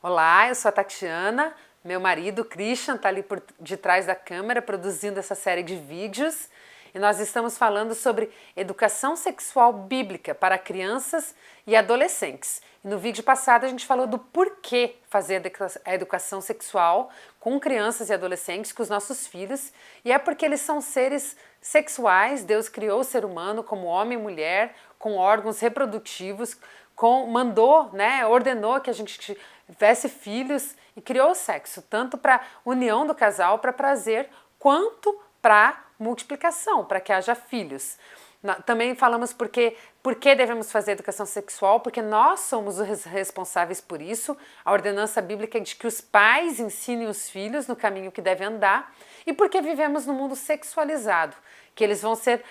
Olá, eu sou a Tatiana, meu marido Christian está ali por de trás da câmera produzindo essa série de vídeos e nós estamos falando sobre educação sexual bíblica para crianças e adolescentes. E no vídeo passado a gente falou do porquê fazer a educação sexual com crianças e adolescentes, com os nossos filhos, e é porque eles são seres sexuais. Deus criou o ser humano como homem e mulher, com órgãos reprodutivos, mandou, né, ordenou que a gente tivesse filhos e criou o sexo, tanto para união do casal, para prazer, quanto para multiplicação, para que haja filhos. Também falamos por que devemos fazer educação sexual, porque nós somos os responsáveis por isso. A ordenança bíblica é de que os pais ensinem os filhos no caminho que devem andar, e porque vivemos num mundo sexualizado, que eles vão ser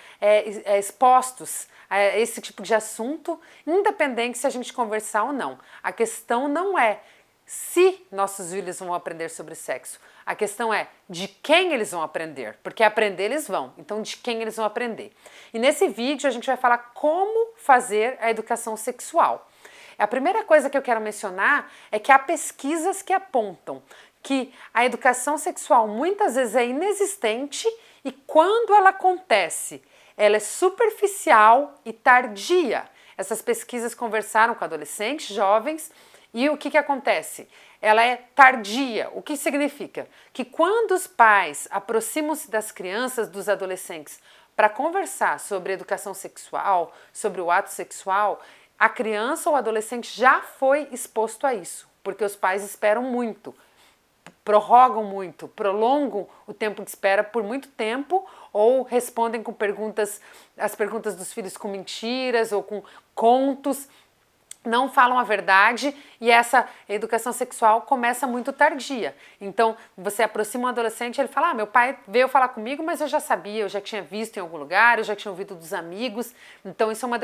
expostos a esse tipo de assunto, independente se a gente conversar ou não. A questão não é se nossos filhos vão aprender sobre sexo. A questão é de quem eles vão aprender, porque aprender eles vão, então de quem eles vão aprender. E nesse vídeo a gente vai falar como fazer a educação sexual. A primeira coisa que eu quero mencionar é que há pesquisas que apontam que a educação sexual muitas vezes é inexistente e quando ela acontece, ela é superficial e tardia. Essas pesquisas conversaram com adolescentes, jovens, e o que acontece? Ela é tardia. O que significa? Que quando os pais aproximam-se das crianças, dos adolescentes, para conversar sobre educação sexual, sobre o ato sexual, a criança ou o adolescente já foi exposto a isso, porque os pais esperam muito, prorrogam muito, prolongam o tempo de espera por muito tempo ou respondem com as perguntas dos filhos com mentiras ou com contos, não falam a verdade e essa educação sexual começa muito tardia. Então, você aproxima um adolescente e ele fala, meu pai veio falar comigo, mas eu já sabia, eu já tinha visto em algum lugar, eu já tinha ouvido dos amigos. Então, isso é uma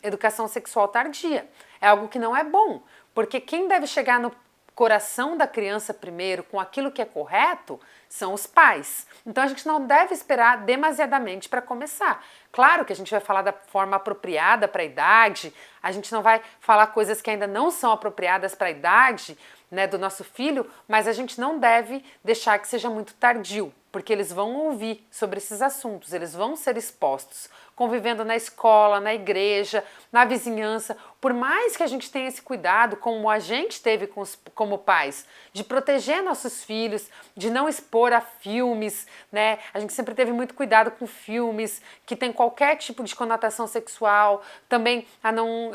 educação sexual tardia. É algo que não é bom, porque quem deve chegar no coração da criança primeiro, com aquilo que é correto, são os pais. Então a gente não deve esperar demasiadamente para começar. Claro que a gente vai falar da forma apropriada para a idade, a gente não vai falar coisas que ainda não são apropriadas para a idade, né, do nosso filho, mas a gente não deve deixar que seja muito tardio, porque eles vão ouvir sobre esses assuntos, eles vão ser expostos, convivendo na escola, na igreja, na vizinhança. Por mais que a gente tenha esse cuidado, como a gente teve como pais, de proteger nossos filhos, de não expor a filmes, né? A gente sempre teve muito cuidado com filmes que tem qualquer tipo de conotação sexual, também a não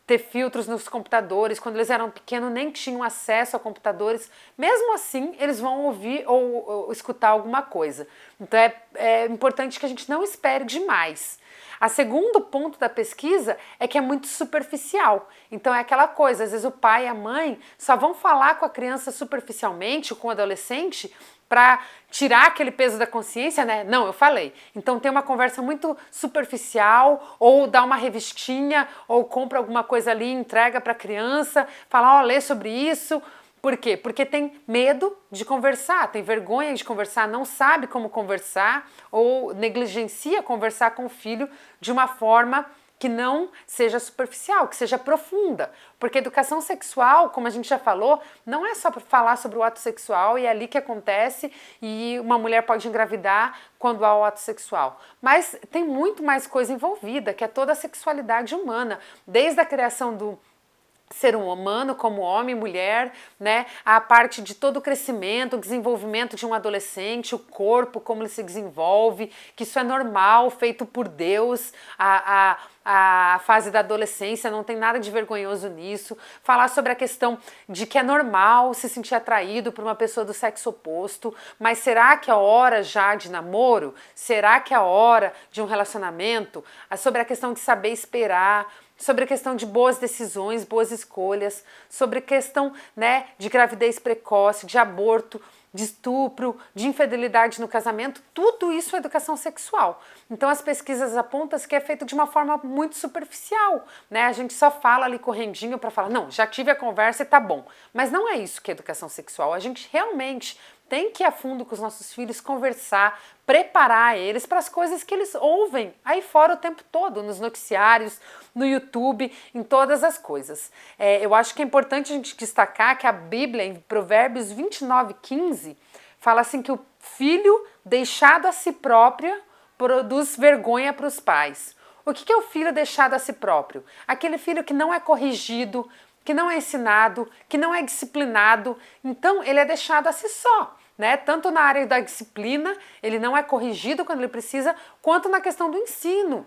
ter filtros nos computadores. Quando eles eram pequenos nem tinham acesso a computadores, mesmo assim eles vão ouvir ou escutar alguma coisa. Então é importante que a gente não espere demais. A segundo ponto da pesquisa é que é muito superficial. Então é aquela coisa, às vezes o pai e a mãe só vão falar com a criança superficialmente, com o adolescente, para tirar aquele peso da consciência, né? Não, eu falei. Então tem uma conversa muito superficial, ou dá uma revistinha, ou compra alguma coisa ali, entrega para a criança, fala, lê sobre isso. Por quê? Porque tem medo de conversar, tem vergonha de conversar, não sabe como conversar, ou negligencia conversar com o filho de uma forma que não seja superficial, que seja profunda. Porque educação sexual, como a gente já falou, não é só para falar sobre o ato sexual e é ali que acontece e uma mulher pode engravidar quando há o ato sexual. Mas tem muito mais coisa envolvida, que é toda a sexualidade humana, desde a criação do ser um humano como homem, mulher, né? A parte de todo o crescimento, o desenvolvimento de um adolescente, o corpo, como ele se desenvolve, que isso é normal, feito por Deus, a fase da adolescência, não tem nada de vergonhoso nisso. Falar sobre a questão de que é normal se sentir atraído por uma pessoa do sexo oposto, mas será que é a hora já de namoro? Será que é a hora de um relacionamento? Sobre a questão de saber esperar, sobre a questão de boas decisões, boas escolhas, sobre a questão, né, de gravidez precoce, de aborto, de estupro, de infidelidade no casamento, tudo isso é educação sexual. Então as pesquisas apontam que é feito de uma forma muito superficial, né? A gente só fala ali correndinho para falar, não, já tive a conversa e tá bom. Mas não é isso que é educação sexual. A gente realmente tem que ir a fundo com os nossos filhos, conversar, preparar eles para as coisas que eles ouvem aí fora o tempo todo, nos noticiários, no YouTube, em todas as coisas. Eu acho que é importante a gente destacar que a Bíblia, em Provérbios 29:15, fala assim que o filho deixado a si próprio produz vergonha para os pais. O que é o filho deixado a si próprio? Aquele filho que não é corrigido, que não é ensinado, que não é disciplinado, então ele é deixado a si só, né? Tanto na área da disciplina, ele não é corrigido quando ele precisa, quanto na questão do ensino,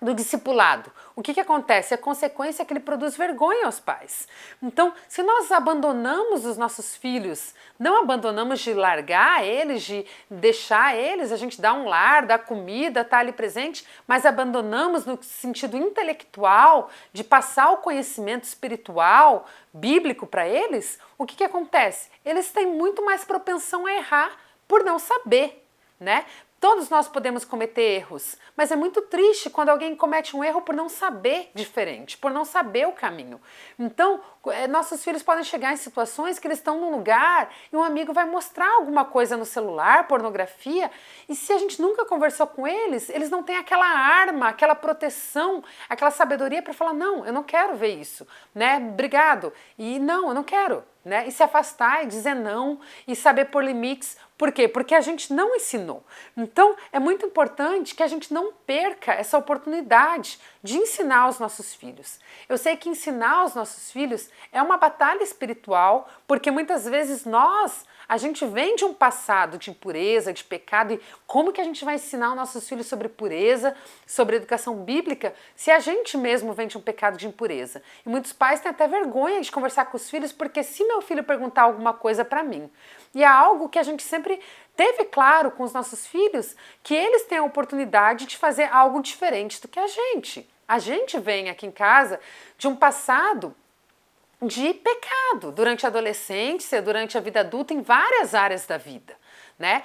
do discipulado. O que acontece? A consequência é que ele produz vergonha aos pais. Então, se nós abandonamos os nossos filhos, não abandonamos de largar eles, de deixar eles, a gente dá um lar, dá comida, tá ali presente, mas abandonamos no sentido intelectual, de passar o conhecimento espiritual, bíblico para eles, o que acontece? Eles têm muito mais propensão a errar por não saber, né? Todos nós podemos cometer erros, mas é muito triste quando alguém comete um erro por não saber diferente, por não saber o caminho. Então, nossos filhos podem chegar em situações que eles estão num lugar e um amigo vai mostrar alguma coisa no celular, pornografia, e se a gente nunca conversou com eles, eles não têm aquela arma, aquela proteção, aquela sabedoria para falar, não, eu não quero ver isso, né? Obrigado. E não, eu não quero. Né? E se afastar e dizer não e saber pôr limites. Por quê? Porque a gente não ensinou. Então é muito importante que a gente não perca essa oportunidade de ensinar os nossos filhos. Eu sei que ensinar os nossos filhos é uma batalha espiritual, porque muitas vezes a gente vem de um passado de impureza, de pecado, e como que a gente vai ensinar os nossos filhos sobre pureza, sobre educação bíblica, se a gente mesmo vem de um pecado de impureza? E muitos pais têm até vergonha de conversar com os filhos, porque se meu filho perguntar alguma coisa para mim, e é algo que a gente sempre teve claro com os nossos filhos, que eles têm a oportunidade de fazer algo diferente do que a gente. A gente vem aqui em casa de um passado de pecado durante a adolescência, durante a vida adulta, em várias áreas da vida, né?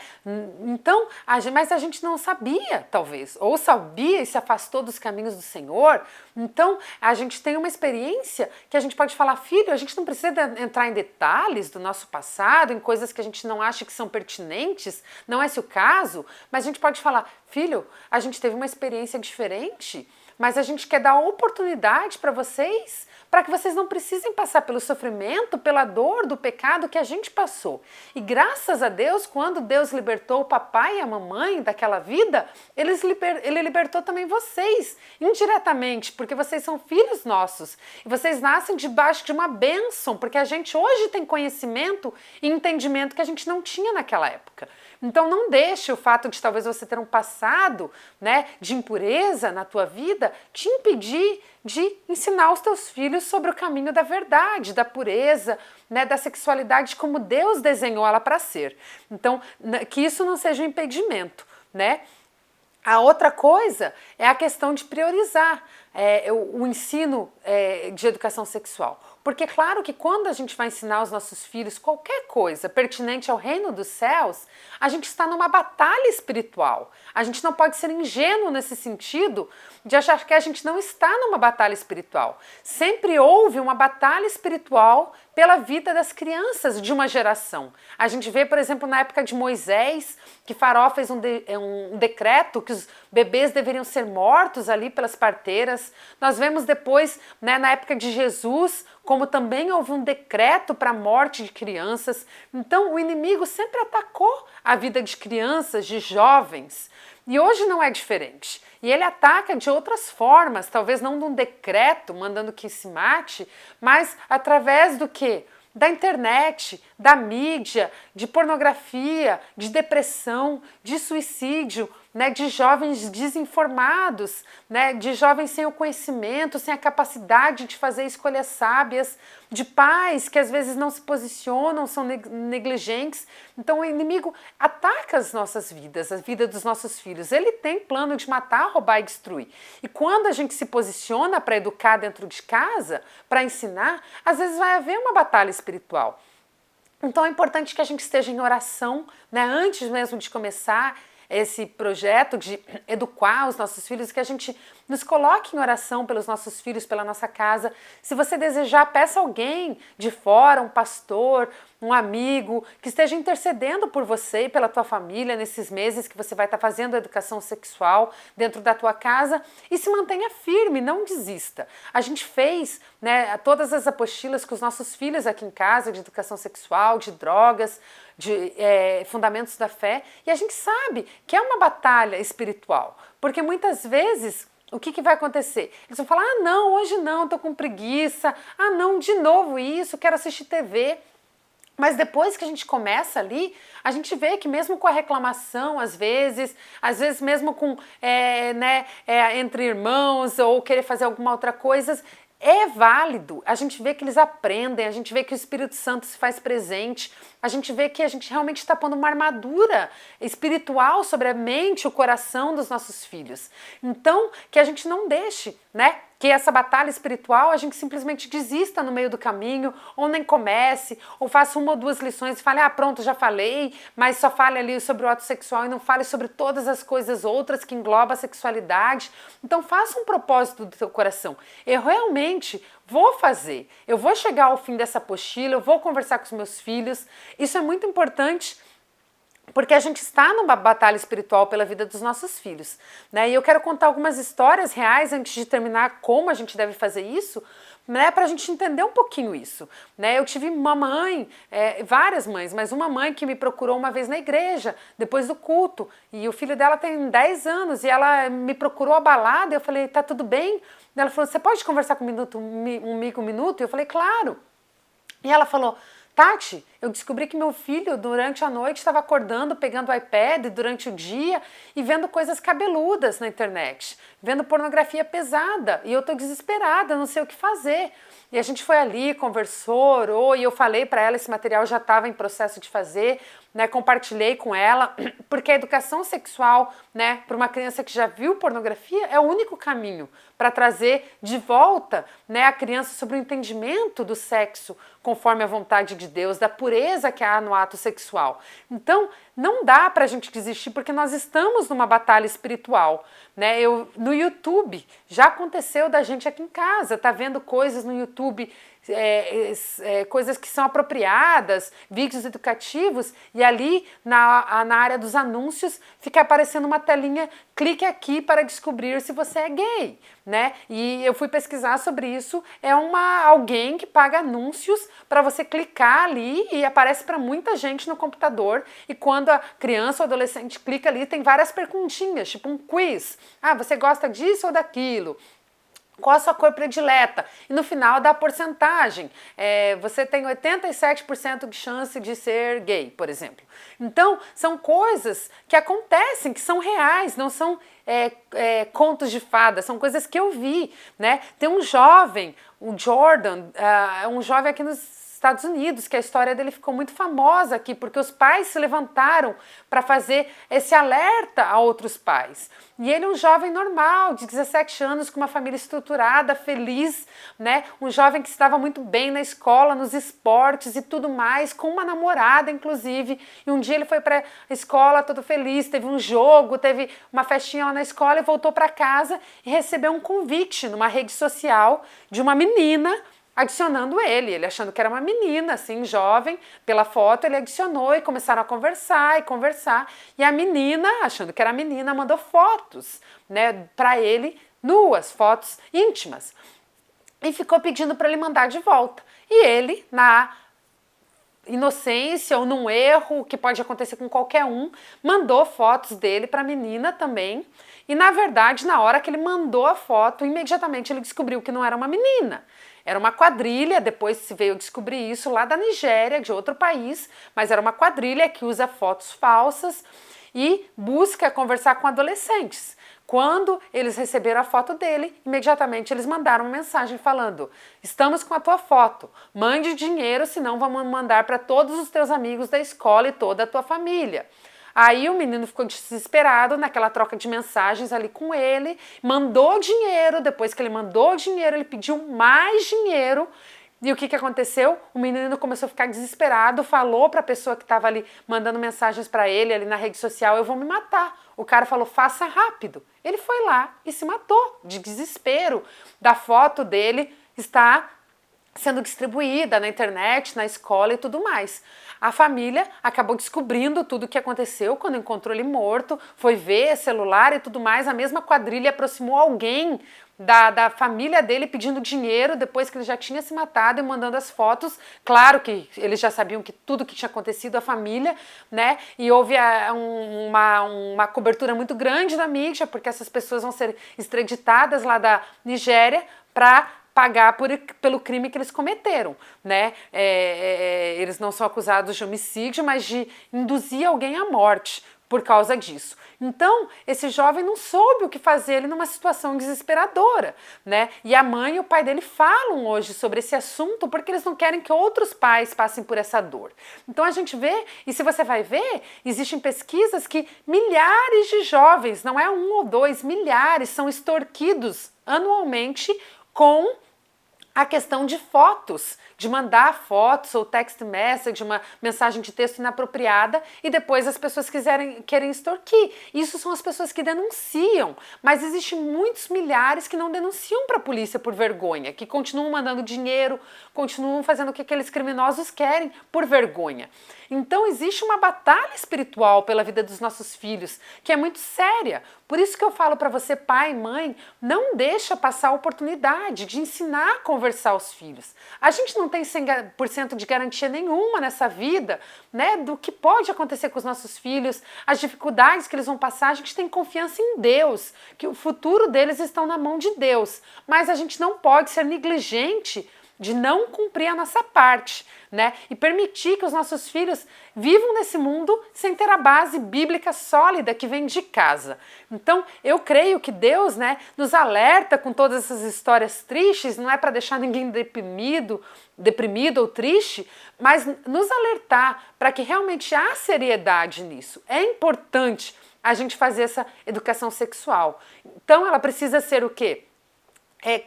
Então, mas a gente não sabia, talvez, ou sabia e se afastou dos caminhos do Senhor. Então, a gente tem uma experiência que a gente pode falar, filho, a gente não precisa entrar em detalhes do nosso passado, em coisas que a gente não acha que são pertinentes, não é esse o caso, mas a gente pode falar, filho, a gente teve uma experiência diferente, mas a gente quer dar oportunidade para vocês, para que vocês não precisem passar pelo sofrimento, pela dor do pecado que a gente passou. E graças a Deus, quando Deus libertou o papai e a mamãe daquela vida, ele libertou também vocês, indiretamente, porque vocês são filhos nossos. E vocês nascem debaixo de uma bênção, porque a gente hoje tem conhecimento e entendimento que a gente não tinha naquela época. Então não deixe o fato de talvez você ter um passado, né, de impureza na tua vida te impedir de ensinar os teus filhos sobre o caminho da verdade, da pureza, né, da sexualidade como Deus desenhou ela para ser. Então, que isso não seja um impedimento, né? A outra coisa é a questão de priorizar o ensino de educação sexual. Porque claro que quando a gente vai ensinar os nossos filhos qualquer coisa pertinente ao reino dos céus, a gente está numa batalha espiritual. A gente não pode ser ingênuo nesse sentido de achar que a gente não está numa batalha espiritual. Sempre houve uma batalha espiritual pela vida das crianças de uma geração. A gente vê, por exemplo, na época de Moisés, que Faraó fez um decreto que os bebês deveriam ser mortos ali pelas parteiras. Nós vemos depois, né, na época de Jesus, como também houve um decreto para a morte de crianças. Então o inimigo sempre atacou a vida de crianças, de jovens. E hoje não é diferente. E ele ataca de outras formas, talvez não de um decreto mandando que se mate, mas através do quê? Da internet, da mídia, de pornografia, de depressão, de suicídio, né, de jovens desinformados, né, de jovens sem o conhecimento, sem a capacidade de fazer escolhas sábias, de pais que às vezes não se posicionam, são negligentes. Então o inimigo ataca as nossas vidas, a vida dos nossos filhos. Ele tem plano de matar, roubar e destruir. E quando a gente se posiciona para educar dentro de casa, para ensinar, às vezes vai haver uma batalha espiritual. Então é importante que a gente esteja em oração, né, antes mesmo de começar esse projeto de educar os nossos filhos, que a gente nos coloque em oração pelos nossos filhos, pela nossa casa. Se você desejar, peça alguém de fora, um pastor, um amigo, que esteja intercedendo por você e pela tua família nesses meses que você vai estar fazendo a educação sexual dentro da tua casa, e se mantenha firme, não desista. A gente fez, né, todas as apostilas com os nossos filhos aqui em casa, de educação sexual, de drogas, de fundamentos da fé, e a gente sabe que é uma batalha espiritual, porque muitas vezes o que vai acontecer? Eles vão falar, ah não, hoje não, tô com preguiça, ah não, de novo isso, quero assistir TV. Mas depois que a gente começa ali, a gente vê que mesmo com a reclamação, às vezes mesmo com entre irmãos ou querer fazer alguma outra coisa, é válido. A gente vê que eles aprendem, a gente vê que o Espírito Santo se faz presente, a gente vê que a gente realmente está pondo uma armadura espiritual sobre a mente, o coração dos nossos filhos. Então, que a gente não deixe, né? Que essa batalha espiritual a gente simplesmente desista no meio do caminho, ou nem comece, ou faça uma ou duas lições e fale, ah pronto, já falei, mas só fale ali sobre o ato sexual e não fale sobre todas as coisas outras que englobam a sexualidade. Então faça um propósito do teu coração. Eu realmente vou fazer, eu vou chegar ao fim dessa apostila, eu vou conversar com os meus filhos. Isso é muito importante, porque a gente está numa batalha espiritual pela vida dos nossos filhos, né? E eu quero contar algumas histórias reais antes de terminar como a gente deve fazer isso, né? Para a gente entender um pouquinho isso, né? Eu tive uma mãe, várias mães, mas uma mãe que me procurou uma vez na igreja, depois do culto, e o filho dela tem 10 anos, e ela me procurou abalada, e eu falei, tá tudo bem? Ela falou, você pode conversar comigo um minuto? E eu falei, claro. E ela falou, Tati, eu descobri que meu filho durante a noite estava acordando, pegando o iPad durante o dia e vendo coisas cabeludas na internet, vendo pornografia pesada, e eu tô desesperada, não sei o que fazer. E a gente foi ali, conversou, orou, e eu falei para ela, esse material já estava em processo de fazer, né, compartilhei com ela, porque a educação sexual, né, para uma criança que já viu pornografia é o único caminho para trazer de volta, né, a criança sobre o entendimento do sexo conforme a vontade de Deus, da pureza que há no ato sexual. Então, não dá para a gente desistir, porque nós estamos numa batalha espiritual, né? No YouTube, já aconteceu da gente aqui em casa, tá vendo coisas no YouTube, coisas que são apropriadas, vídeos educativos, e ali na área dos anúncios fica aparecendo uma telinha, clique aqui para descobrir se você é gay, né? E eu fui pesquisar sobre isso, é alguém que paga anúncios para você clicar ali e aparece para muita gente no computador, e quando a criança ou adolescente clica ali, tem várias perguntinhas, tipo um quiz. Ah, você gosta disso ou daquilo? Qual a sua cor predileta? E no final dá a porcentagem. Você tem 87% de chance de ser gay, por exemplo. Então, são coisas que acontecem, que são reais, não são contos de fada, são coisas que eu vi, né? Tem um jovem, o Jordan, um jovem aqui nos Estados Unidos, que a história dele ficou muito famosa aqui, porque os pais se levantaram para fazer esse alerta a outros pais. E ele é um jovem normal, de 17 anos, com uma família estruturada, feliz, né? Um jovem que estava muito bem na escola, nos esportes e tudo mais, com uma namorada, inclusive. E um dia ele foi para a escola todo feliz, teve um jogo, teve uma festinha lá na escola e voltou para casa e recebeu um convite numa rede social de uma menina adicionando ele achando que era uma menina, assim, jovem, pela foto ele adicionou e começaram a conversar, e a menina, achando que era menina, mandou fotos, né, para ele, nuas, fotos íntimas, e ficou pedindo para ele mandar de volta, e ele, na inocência ou num erro que pode acontecer com qualquer um, mandou fotos dele para a menina também, e na verdade, na hora que ele mandou a foto, imediatamente ele descobriu que não era uma menina. Era uma quadrilha, depois se veio descobrir isso lá da Nigéria, de outro país, mas era uma quadrilha que usa fotos falsas e busca conversar com adolescentes. Quando eles receberam a foto dele, imediatamente eles mandaram uma mensagem falando: estamos com a tua foto, mande dinheiro, senão vamos mandar para todos os teus amigos da escola e toda a tua família. Aí o menino ficou desesperado naquela troca de mensagens ali com ele, mandou dinheiro, depois que ele mandou dinheiro, ele pediu mais dinheiro. E o que aconteceu? O menino começou a ficar desesperado, falou para a pessoa que estava ali mandando mensagens para ele ali na rede social: eu vou me matar. O cara falou: faça rápido. Ele foi lá e se matou de desespero da foto dele estar sendo distribuída na internet, na escola e tudo mais. A família acabou descobrindo tudo o que aconteceu quando encontrou ele morto, foi ver celular e tudo mais. A mesma quadrilha aproximou alguém da família dele pedindo dinheiro depois que ele já tinha se matado e mandando as fotos. Claro que eles já sabiam que tudo que tinha acontecido, a família, né? E houve uma cobertura muito grande na mídia, porque essas pessoas vão ser extraditadas lá da Nigéria para pagar pelo crime que eles cometeram, né? Eles não são acusados de homicídio, mas de induzir alguém à morte por causa disso. Então, esse jovem não soube o que fazer, ele numa situação desesperadora, né? E a mãe e o pai dele falam hoje sobre esse assunto porque eles não querem que outros pais passem por essa dor. Então a gente vê, e se você vai ver, existem pesquisas que milhares de jovens, não é um ou dois, milhares, são extorquidos anualmente com a questão de fotos, de mandar fotos ou text message, uma mensagem de texto inapropriada e depois as pessoas querem extorquir. Isso são as pessoas que denunciam, mas existem muitos milhares que não denunciam para a polícia por vergonha, que continuam mandando dinheiro, continuam fazendo o que aqueles criminosos querem por vergonha. Então existe uma batalha espiritual pela vida dos nossos filhos, que é muito séria. Por isso que eu falo para você, pai e mãe, não deixa passar a oportunidade de ensinar a conversar aos filhos. A gente não tem 100% de garantia nenhuma nessa vida, né, do que pode acontecer com os nossos filhos, as dificuldades que eles vão passar. A gente tem confiança em Deus, que o futuro deles está na mão de Deus. Mas a gente não pode ser negligente de não cumprir a nossa parte, né? E permitir que os nossos filhos vivam nesse mundo sem ter a base bíblica sólida que vem de casa. Então, eu creio que Deus, né, nos alerta com todas essas histórias tristes, não é para deixar ninguém deprimido ou triste, mas nos alertar para que realmente há seriedade nisso. É importante a gente fazer essa educação sexual. Então, ela precisa ser o quê?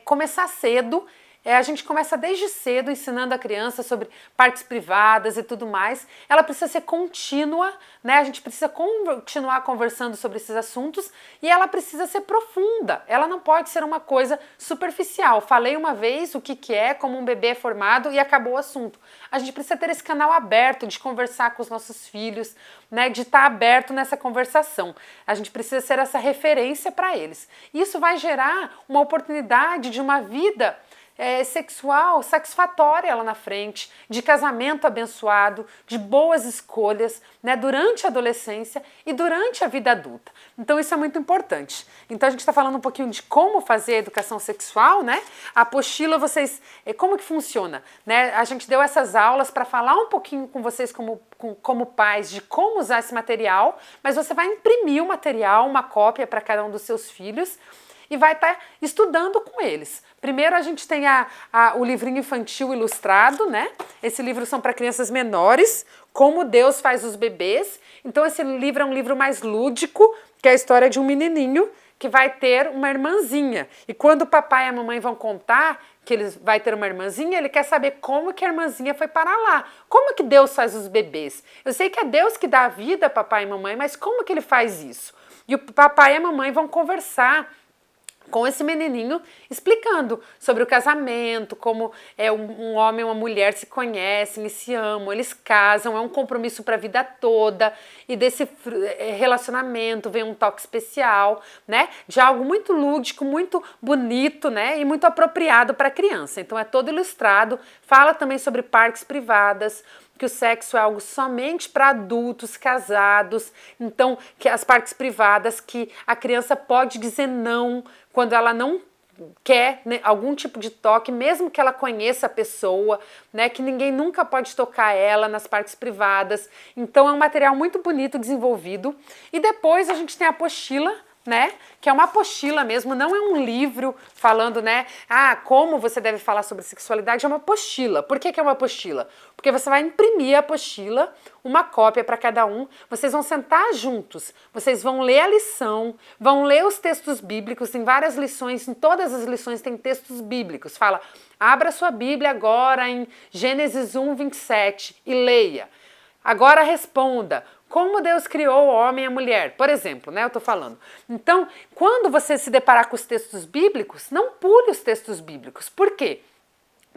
Começar cedo. A gente começa desde cedo ensinando a criança sobre partes privadas e tudo mais. Ela precisa ser contínua, né? A gente precisa continuar conversando sobre esses assuntos e ela precisa ser profunda. Ela não pode ser uma coisa superficial. Falei uma vez o que é, como um bebê é formado e acabou o assunto. A gente precisa ter esse canal aberto de conversar com os nossos filhos, né? De estar aberto nessa conversação. A gente precisa ser essa referência para eles. Isso vai gerar uma oportunidade de uma vida sexual, satisfatória lá na frente, de casamento abençoado, de boas escolhas, né, durante a adolescência e durante a vida adulta. Então isso é muito importante. Então a gente está falando um pouquinho de como fazer a educação sexual, né? A apostila, como que funciona? Né? A gente deu essas aulas para falar um pouquinho com vocês como pais de como usar esse material, mas você vai imprimir o material, uma cópia para cada um dos seus filhos, e vai estar estudando com eles. Primeiro a gente tem o livrinho infantil ilustrado, né? Esse livro são para crianças menores, Como Deus Faz os Bebês. Então esse livro é um livro mais lúdico, que é a história de um menininho que vai ter uma irmãzinha. E quando o papai e a mamãe vão contar que ele vai ter uma irmãzinha, ele quer saber como que a irmãzinha foi parar lá. Como que Deus faz os bebês? Eu sei que é Deus que dá a vida, papai e mamãe, mas como que ele faz isso? E o papai e a mamãe vão conversar com esse menininho, explicando sobre o casamento, como um homem e uma mulher se conhecem e se amam, eles casam, é um compromisso para a vida toda, e desse relacionamento vem um toque especial, né, de algo muito lúdico, muito bonito, né, e muito apropriado para a criança. Então é todo ilustrado, fala também sobre partes privadas, que o sexo é algo somente para adultos casados, então que as partes privadas, que a criança pode dizer não quando ela não quer, né, algum tipo de toque, mesmo que ela conheça a pessoa, né, que ninguém nunca pode tocar ela nas partes privadas. Então é um material muito bonito desenvolvido. E depois a gente tem a apostila, né, que é uma apostila mesmo, não é um livro falando, né, como você deve falar sobre sexualidade, é uma apostila. Por que é uma apostila? Porque você vai imprimir a apostila, uma cópia para cada um, vocês vão sentar juntos, vocês vão ler a lição, vão ler os textos bíblicos, tem várias lições, em todas as lições tem textos bíblicos, fala, abra sua Bíblia agora em Gênesis 1:27 e leia. Agora responda, como Deus criou o homem e a mulher, por exemplo, né, eu tô falando. Então, quando você se deparar com os textos bíblicos, não pule os textos bíblicos. Por quê?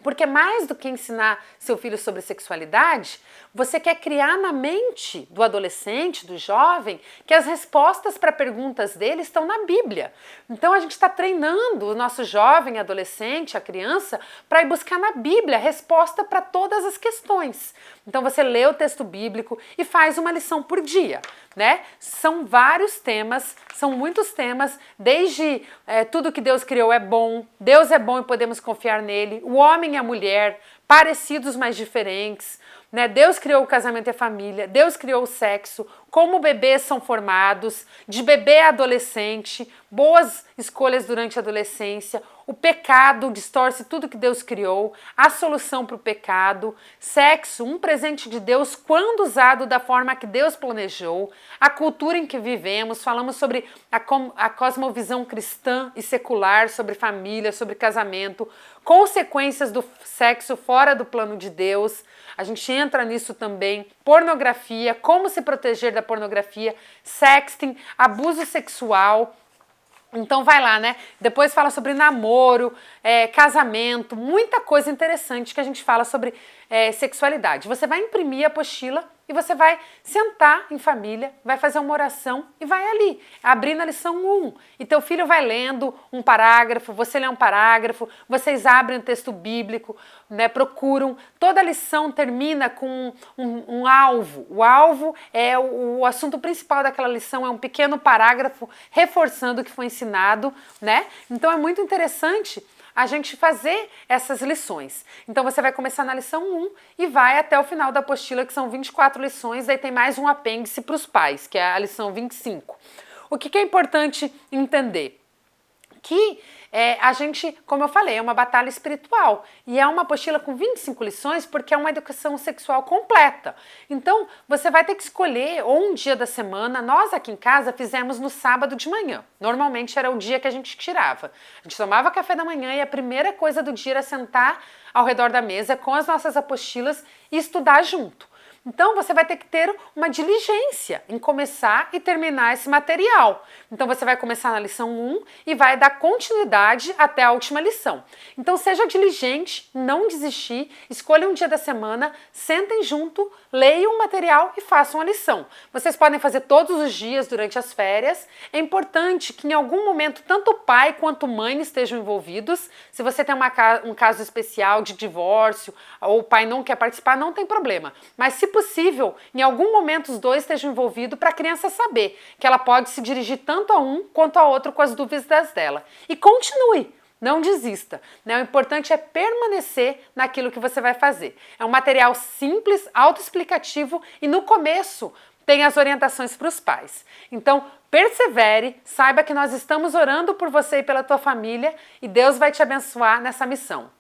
Porque mais do que ensinar seu filho sobre sexualidade, você quer criar na mente do adolescente, do jovem, que as respostas para perguntas dele estão na Bíblia. Então a gente está treinando o nosso jovem, adolescente, a criança, para ir buscar na Bíblia a resposta para todas as questões. Então você lê o texto bíblico e faz uma lição por dia, né? São vários temas, são muitos temas, desde tudo que Deus criou é bom, Deus é bom e podemos confiar nele, o homem e a mulher, parecidos mas diferentes, né? Deus criou o casamento e a família, Deus criou o sexo, como bebês são formados, de bebê a adolescente, boas escolhas durante a adolescência, o pecado distorce tudo que Deus criou, a solução para o pecado, sexo, um presente de Deus quando usado da forma que Deus planejou, a cultura em que vivemos, falamos sobre a cosmovisão cristã e secular, sobre família, sobre casamento, consequências do sexo fora do plano de Deus, a gente entra nisso também, pornografia, como se proteger da pornografia, sexting, abuso sexual. Então vai lá, né? Depois fala sobre namoro, casamento, muita coisa interessante que a gente fala sobre sexualidade. Você vai imprimir a apostila e você vai sentar em família, vai fazer uma oração e vai ali, abrir na lição 1. E teu filho vai lendo um parágrafo, você lê um parágrafo, vocês abrem o texto bíblico, né, procuram. Toda a lição termina com um alvo. O alvo é o assunto principal daquela lição, é um pequeno parágrafo reforçando o que foi ensinado, né? Então é muito interessante a gente fazer essas lições. Então você vai começar na lição 1 e vai até o final da apostila, que são 24 lições, daí tem mais um apêndice para os pais, que é a lição 25. O que é importante entender? Que a gente, como eu falei, é uma batalha espiritual e é uma apostila com 25 lições porque é uma educação sexual completa. Então, você vai ter que escolher ou um dia da semana. Nós aqui em casa fizemos no sábado de manhã. Normalmente era o dia que a gente tirava. A gente tomava café da manhã e a primeira coisa do dia era sentar ao redor da mesa com as nossas apostilas e estudar junto. Então você vai ter que ter uma diligência em começar e terminar esse material. Então você vai começar na lição 1 e vai dar continuidade até a última lição. Então seja diligente, não desistir, escolha um dia da semana, sentem junto, leiam o material e façam a lição. Vocês podem fazer todos os dias durante as férias. É importante que em algum momento tanto o pai quanto a mãe estejam envolvidos. Se você tem um caso especial de divórcio ou o pai não quer participar, não tem problema. Mas se possível, em algum momento os dois estejam envolvidos para a criança saber que ela pode se dirigir tanto a um quanto a outro com as dúvidas dela. E continue, não desista. Né? O importante é permanecer naquilo que você vai fazer. É um material simples, autoexplicativo e no começo tem as orientações para os pais. Então, persevere, saiba que nós estamos orando por você e pela tua família e Deus vai te abençoar nessa missão.